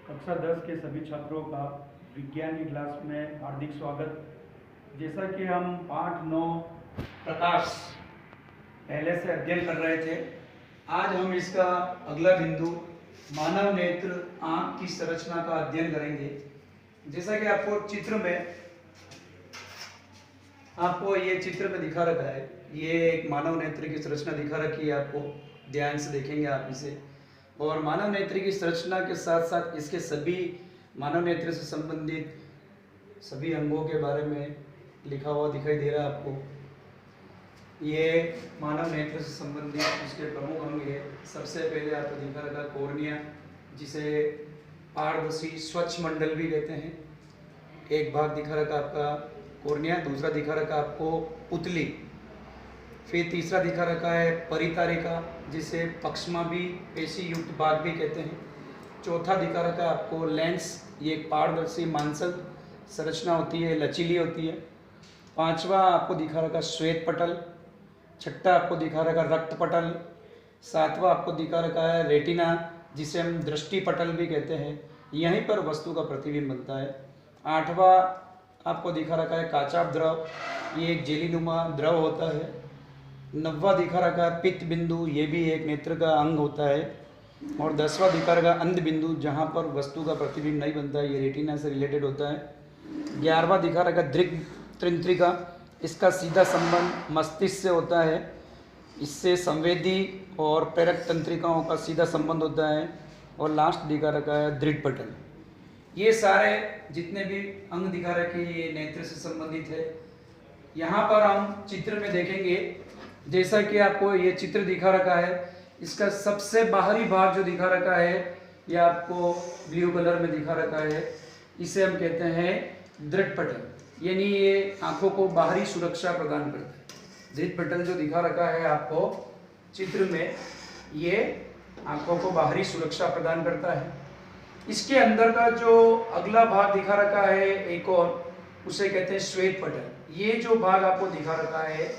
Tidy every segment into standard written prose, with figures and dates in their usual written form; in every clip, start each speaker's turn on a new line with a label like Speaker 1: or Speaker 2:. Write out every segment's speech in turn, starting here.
Speaker 1: कक्षा 10 के सभी छात्रों का विज्ञान की क्लास में हार्दिक स्वागत। जैसा कि हम पाठ 9 प्रकाश पहले से अध्ययन कर रहे थे, आज हम इसका अगला बिंदु मानव नेत्र आँख की संरचना का अध्ययन करेंगे। जैसा कि आपको ये चित्र में दिखा रखा है, ये एक मानव नेत्र की संरचना दिखा रखी है। आपको ध्यान से देखेंगे आप इसे, और मानव नेत्र की संरचना के साथ साथ इसके सभी मानव नेत्र से संबंधित सभी अंगों के बारे में लिखा हुआ दिखाई दे रहा है आपको। ये मानव नेत्र से संबंधित उसके प्रमुख अंग है। सबसे पहले आपको दिखा रखा कॉर्निया, जिसे पारदर्शी स्वच्छ मंडल भी कहते हैं। एक भाग दिखा रखा आपका कॉर्निया, दूसरा दिखा रखा आपको पुतली, फिर तीसरा दिखा रखा है परितारिका, जिसे पक्षमाभी पेशी युक्त भाग भी कहते हैं। चौथा दिखा रखा है आपको लेंस, ये एक पारदर्शी मांसल संरचना होती है, लचीली होती है। पांचवा आपको दिखा रखा श्वेत पटल, छठा आपको दिखा रखा रक्त पटल, सातवां आपको दिखा रखा है रेटिना, जिसे हम दृष्टि पटल भी कहते हैं। यहीं पर वस्तु का प्रतिबिंब बनता है। आठवां आपको दिखा रखा है काचाभ द्रव, ये एक जेलीनुमा द्रव होता है। नौवां दिखा रखा है पित्त बिंदु, ये भी एक नेत्र का अंग होता है। और 10वां दिखा रखा है अंध बिंदु, जहाँ पर वस्तु का प्रतिबिंब नहीं बनता है, ये रेटिना से रिलेटेड होता है। 11वां दिखा रखा है दृक् तंत्रिका, इसका सीधा संबंध मस्तिष्क से होता है। इससे संवेदी और प्रेरक तंत्रिकाओं का सीधा संबंध होता है। और लास्ट दिखा रखा है दृढ़ पटल। ये सारे जितने भी अंग दिखा रखे ये नेत्र से संबंधित है। यहाँ पर हम चित्र में देखेंगे, जैसा कि आपको ये चित्र दिखा रखा है, इसका सबसे बाहरी भाग जो दिखा रखा है, ये आपको ब्लू कलर में दिखा रखा है, इसे हम कहते हैं दृढ़ पटल, यानी ये आंखों को बाहरी सुरक्षा प्रदान करता है। दृढ़ पटल जो दिखा रखा है आपको चित्र में, ये आंखों को बाहरी सुरक्षा प्रदान करता है। इसके अंदर का जो अगला भाग दिखा रखा है एक और, उसे कहते हैं श्वेत पटल। ये जो भाग आपको दिखा रखा है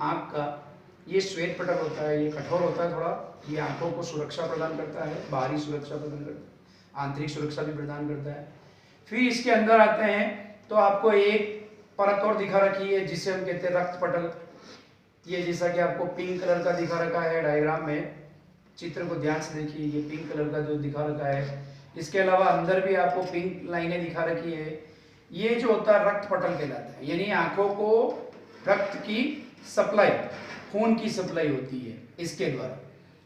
Speaker 1: आंख का, ये श्वेत पटल होता है। ये कठोर होता है थोड़ा, ये आंखों को सुरक्षा प्रदान करता है, बाहरी सुरक्षा प्रदान करता है, आंतरिक सुरक्षा भी प्रदान करता है। फिर इसके अंदर आते हैं तो आपको एक परत और दिखा रखी है, जिसे हम कहते हैं रक्त पटल। ये जैसा कि आपको पिंक कलर का दिखा रखा है डायग्राम में, चित्र को ध्यान से देखिए, ये पिंक कलर का जो दिखा रखा है। इसके अलावा अंदर भी आपको पिंक लाइनें दिखा रखी है। ये जो होता है रक्त पटल कहलाता है, यानी आंखों को रक्त की सप्लाई, खून की सप्लाई होती है इसके द्वारा।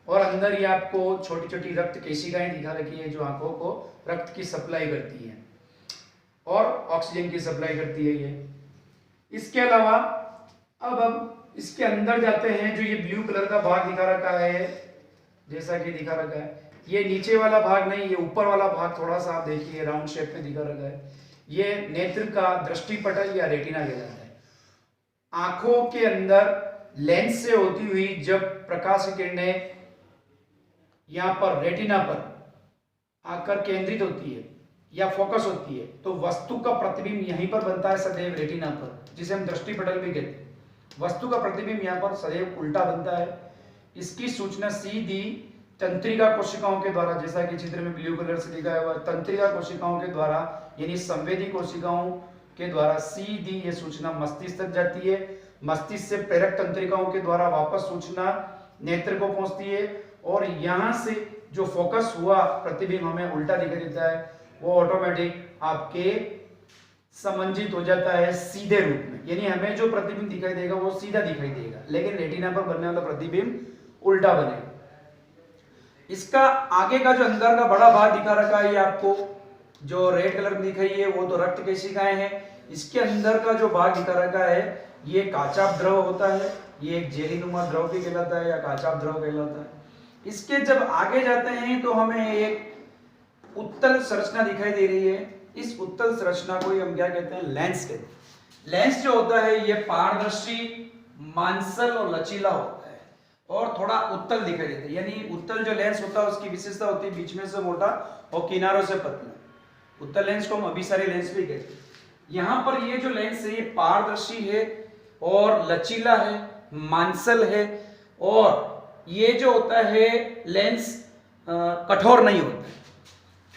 Speaker 1: और अंदर ये आपको छोटी छोटी रक्त केशिकाएं दिखा रखी है, जो आंखों को रक्त की सप्लाई करती है और ऑक्सीजन की सप्लाई करती है ये। इसके अलावा अब हम इसके अंदर जाते हैं। जो ये ब्लू कलर का भाग दिखा रखा है, जैसा कि दिखा रखा है, ये नीचे वाला भाग नहीं, ये ऊपर वाला भाग थोड़ा सा आप देखिए राउंड शेप में दिखा रखा है। ये नेत्र का दृष्टि पटल या रेटिना कहलाता है। आंखों के अंदर लेंस से होती हुई जब प्रकाश की किरणें यहां पर रेटिना पर आकर केंद्रित होती है या फोकस होती है, तो वस्तु का प्रतिबिंब यहीं पर बनता है सदैव रेटिना पर, जिसे हम दृष्टि पटल भी कहते हैं। वस्तु का प्रतिबिंब यहाँ पर सदैव उल्टा बनता है। इसकी सूचना सीधी तंत्रिका कोशिकाओं के द्वारा, जैसा कि चित्र में ब्लू कलर से दिखाया हुआ, तंत्रिका कोशिकाओं के द्वारा यानी संवेदी कोशिकाओं के द्वारा सीधी ये सूचना मस्तिष्क तक जाती है। मस्तिष्क से प्रेरक तंत्रिकाओं के द्वारा वापस सूचना नेत्र को पहुंचती है, और यहाँ से जो फोकस हुआ प्रतिबिंब हमें उल्टा दिखाई देता है, वो ऑटोमेटिक आपके समंजित हो जाता है सीधे रूप में, यानी हमें जो प्रतिबिंब दिखाई देगा वो सीधा दिखाई देगा, लेकिन रेटिना पर बनने वाला प्रतिबिंब उल्टा बनेगा। इसका आगे का जो अंदर का बड़ा भाग दिखा रखा है, ये आपको जो रेड कलर में दिखाई है वो तो रक्त केशिकाएं हैं। इसके अंदर का जो भाग दिखा रखा है ये काचाभ द्रव होता है, ये एक जेलीनुमा द्रव भी कहलाता है या काचाभ द्रव कहलाता है। इसके जब आगे जाते हैं तो हमें एक उत्तल संरचना दिखाई दे रही है। इस उत्तल संरचना को हम क्या कहते हैं, लेंस कहते हैं। लेंस जो होता है ये पारदर्शी, मांसल और लचीला होता है और थोड़ा उत्तल दिखाई देता है। यानी उत्तल जो लेंस होता है उसकी विशेषता होती है बीच में से मोटा और किनारों से पतला। उत्तल लेंस को हम अभिसारी लेंस भी कहते हैं। यहाँ पर ये जो लेंस है ये पारदर्शी है और लचीला है, मांसल है, और ये जो होता है लेंस कठोर नहीं होता है।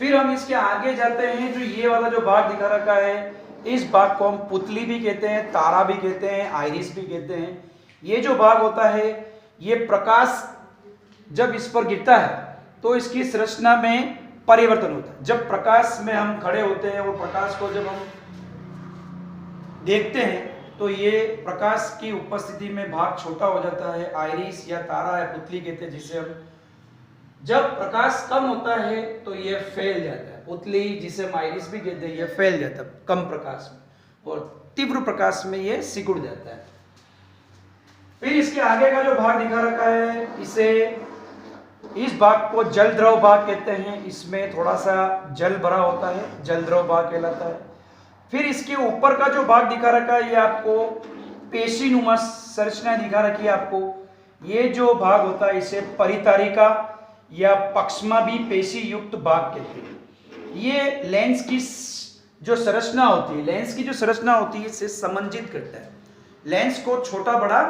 Speaker 1: फिर हम इसके आगे जाते हैं, जो ये वाला जो भाग दिखा रखा है, इस भाग को हम पुतली भी कहते हैं, तारा भी कहते हैं, आइरिस भी कहते हैं। ये जो भाग होता है, ये प्रकाश जब इस पर गिरता है तो इसकी संरचना में परिवर्तन होता है। जब प्रकाश में हम खड़े होते हैं, वो प्रकाश को जब हम देखते हैं तो ये प्रकाश की उपस्थिति में भाग छोटा हो जाता है, आइरिस या तारा या पुतली कहते हैं, जिसे हम जब प्रकाश कम होता है तो ये फैल जाता है। पुतली जिसे हम आइरिस भी कहते हैं, ये फैल जाता है कम प्रकाश में, और तीव्र प्रकाश में ये सिकुड़ जाता है। फिर इसके आगे का जो भाग दिखा रखा है, इस भाग को जल द्रव भाग कहते हैं। इसमें थोड़ा सा जल भरा होता है, जल द्रव भाग कहलाता है। फिर इसके ऊपर का जो भाग दिखा रखा है, ये आपको पेशीनुमा संरचना दिखा रखी है आपको। ये जो भाग होता है, इसे परितारिका या पक्षमाभी पेशी युक्त भाग कहते हैं। ये लेंस की जो संरचना होती है, लेंस की जो संरचना होती है, इसे समंजित करता है। लेंस को छोटा बड़ा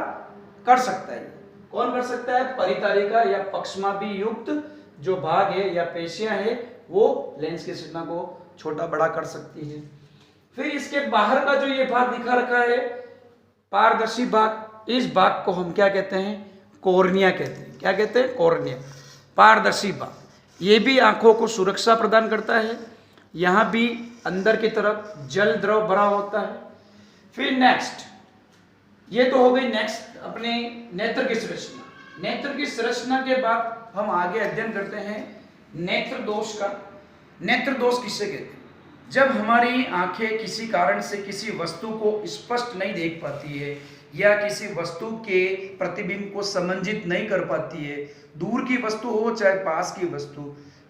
Speaker 1: कर सकता है। कौन कर सकता है? परितारिका या पक्षमाभी युक्त जो भाग है या पेशियां है, वो लेंस की संरचना को छोटा बड़ा कर सकती है। फिर इसके बाहर का जो ये भाग दिखा रखा है, पारदर्शी भाग, इस भाग को हम क्या कहते हैं? कॉर्निया कहते हैं। क्या कहते हैं? कॉर्निया, पारदर्शी भाग। ये भी आंखों को सुरक्षा प्रदान करता है। यहाँ भी अंदर की तरफ जल द्रव भरा होता है। फिर नेक्स्ट, ये तो हो गई नेक्स्ट अपने नेत्र की संरचना। नेत्र की संरचना के बाद हम आगे अध्ययन करते हैं नेत्र दोष का। नेत्र दोष किससे कहते हैं? जब हमारी आंखें किसी कारण से किसी वस्तु को स्पष्ट नहीं देख पाती है या किसी वस्तु के प्रतिबिंब को समंजित नहीं कर पाती है, दूर की वस्तु हो चाहे पास की वस्तु,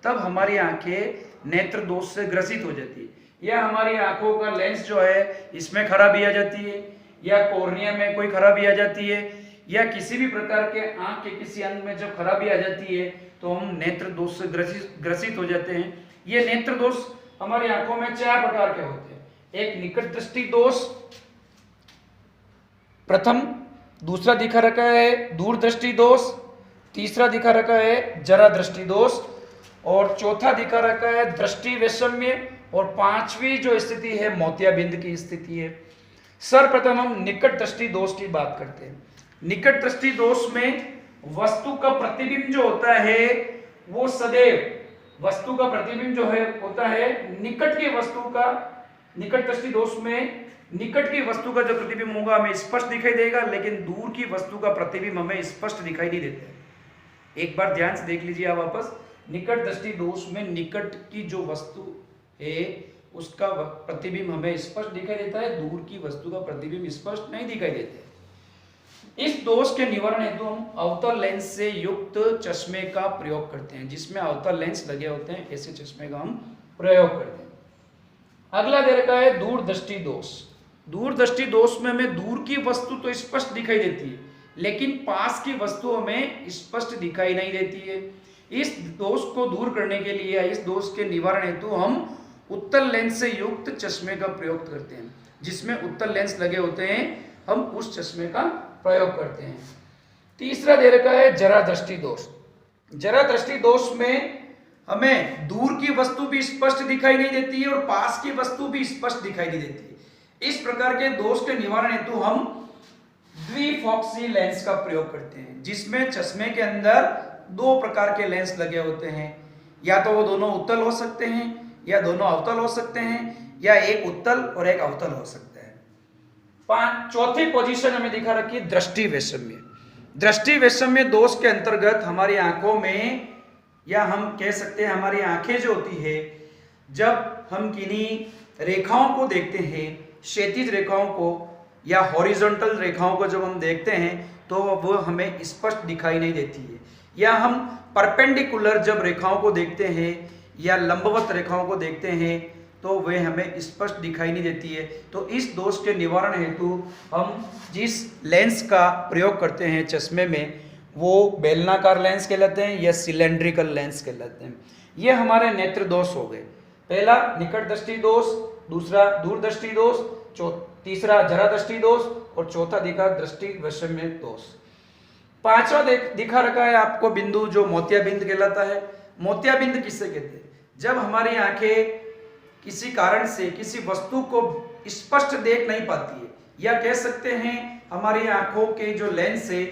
Speaker 1: तब हमारी आंखें नेत्र दोष से ग्रसित हो जाती है। या हमारी आंखों का लेंस जो है, इसमें खराबी आ जाती है, या कॉर्निया में कोई खराबी आ जाती है, या किसी भी प्रकार के आंख के किसी अंग में जब खराबी आ जाती है तो हम नेत्र दोष से ग्रसित हो जाते हैं। ये नेत्र दोष हमारी आंखों में 4 प्रकार के होते हैं। एक निकट दृष्टि दोष प्रथम, दूसरा दिखा रखा है दूर दृष्टि दोष, तीसरा दिखा रखा है जरा दृष्टि दोष, और चौथा दिखा रखा है दृष्टि वैषम्य, और पांचवी जो स्थिति है मोतियाबिंद की स्थिति है। सर्वप्रथम हम निकट दृष्टि दोष की बात करते हैं। निकट दृष्टि दोष में वस्तु का प्रतिबिंब जो होता है, वो सदैव वस्तु का प्रतिबिंब जो है होता है निकट की वस्तु का। निकट दृष्टि दोष में निकट की वस्तु का जो प्रतिबिंब होगा हमें स्पष्ट दिखाई देगा, लेकिन दूर की वस्तु का प्रतिबिंब हमें स्पष्ट दिखाई नहीं देता। एक बार ध्यान से देख लीजिए आप वापस। निकट दृष्टि दोष में निकट की जो वस्तु है उसका प्रतिबिंब हमें स्पष्ट दिखाई देता है, दूर की वस्तु का प्रतिबिंब स्पष्ट नहीं दिखाई देता। इस दोष के निवारण हेतु हम अवतल लेंस से युक्त चश्मे का प्रयोग करते हैं, जिसमें अवतल लेंस लगे होते हैं, ऐसे चश्मे का हम प्रयोग करते हैं। अगला दे रखा है दूरदृष्टि दोष। दूरदृष्टि दोष में हमें दूर की वस्तु तो स्पष्ट दिखाई देती है, लेकिन पास की वस्तु हमें स्पष्ट दिखाई नहीं देती है। इस दोष को दूर करने के लिए, इस दोष के निवारण हेतु हम उत्तल लेंस से युक्त चश्मे का प्रयोग करते हैं, जिसमें उत्तल लेंस लगे होते हैं, हम उस चश्मे का प्रयोग करते हैं। तीसरा दे रखा है जरा दृष्टि दोष। जरा दृष्टि दोष में हमें दूर की वस्तु भी स्पष्ट दिखाई नहीं देती है और पास की वस्तु भी स्पष्ट दिखाई नहीं देती है। इस प्रकार के दोष के निवारण हेतु हम द्विफॉक्सी लेंस का प्रयोग करते हैं, जिसमें चश्मे के अंदर 2 प्रकार के लेंस लगे होते हैं। या तो वो दोनों उत्तल हो सकते हैं या दोनों अवतल हो सकते हैं, या एक उत्तल और एक अवतल हो सकता है। चौथी पोजीशन हमें दिखा रखी है दृष्टि वैषम्य। दृष्टि वैषम्य दोष के अंतर्गत हमारी आंखों में, या हम कह सकते हैं हमारी आंखें जो होती है, जब हम किन्हीं रेखाओं को देखते हैं, क्षैतिज रेखाओं को या हॉरिजॉन्टल रेखाओं को जब हम देखते हैं तो वो हमें स्पष्ट दिखाई नहीं देती है। या हम परपेंडिकुलर जब रेखाओं को देखते हैं या लंबवत रेखाओं को देखते हैं तो वे हमें स्पष्ट दिखाई नहीं देती है। तो इस दोष के निवारण हेतु हम जिस लेंस का प्रयोग करते हैं चश्मे में, वो बेलनाकार लेंस कहलाते हैं या सिलेंड्रिकल लेंस कहलाते हैं। ये हमारे नेत्र दोष हो गए। पहला निकट दृष्टि दोष, दूसरा दूरदृष्टि दोष, तीसरा जरा दृष्टि दोष, और चौथा दिखा दृष्टि वैषम्य दोष। पांचवा दिखा रखा है आपको बिंदु, जो मोतियाबिंद कहलाता है। मोतियाबिंद किससे कहते हैं? जब हमारी आंखें किसी कारण से किसी वस्तु को स्पष्ट देख नहीं पाती है, या कह सकते हैं हमारी आंखों के जो लेंस है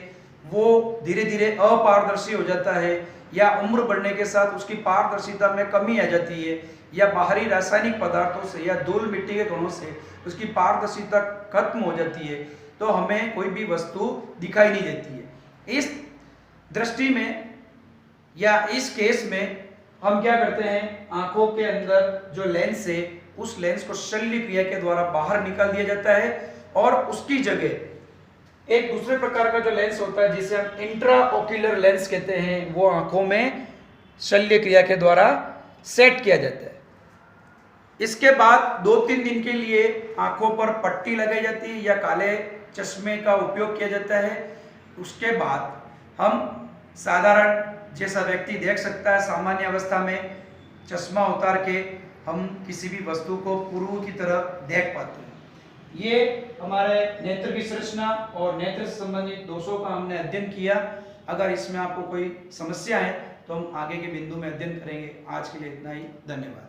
Speaker 1: वो धीरे धीरे अपारदर्शी हो जाता है, या उम्र बढ़ने के साथ उसकी पारदर्शिता में कमी आ जाती है, या बाहरी रासायनिक पदार्थों से या धूल मिट्टी के कणों से उसकी पारदर्शिता खत्म हो जाती है, तो हमें कोई भी वस्तु दिखाई नहीं देती है। इस दृष्टि में या इस केस में हम क्या करते हैं, आंखों के अंदर जो लेंस है उस लेंस को शल्य क्रिया के द्वारा बाहर निकाल दिया जाता है, और उसकी जगह एक दूसरे प्रकार का जो लेंस होता है जिसे हम इंट्राओक्यूलर लेंस कहते हैं, वो आंखों में शल्य क्रिया के द्वारा सेट किया जाता है। इसके बाद 2-3 दिन के लिए आंखों पर पट्टी लगाई जाती है या काले चश्मे का उपयोग किया जाता है। उसके बाद हम साधारण जैसा व्यक्ति देख सकता है, सामान्य अवस्था में चश्मा उतार के हम किसी भी वस्तु को पूर्व की तरह देख पाते हैं। ये हमारे नेत्र की संरचना और नेत्र से संबंधित दोषों का हमने अध्ययन किया। अगर इसमें आपको कोई समस्या है तो हम आगे के बिंदु में अध्ययन करेंगे। आज के लिए इतना ही, धन्यवाद।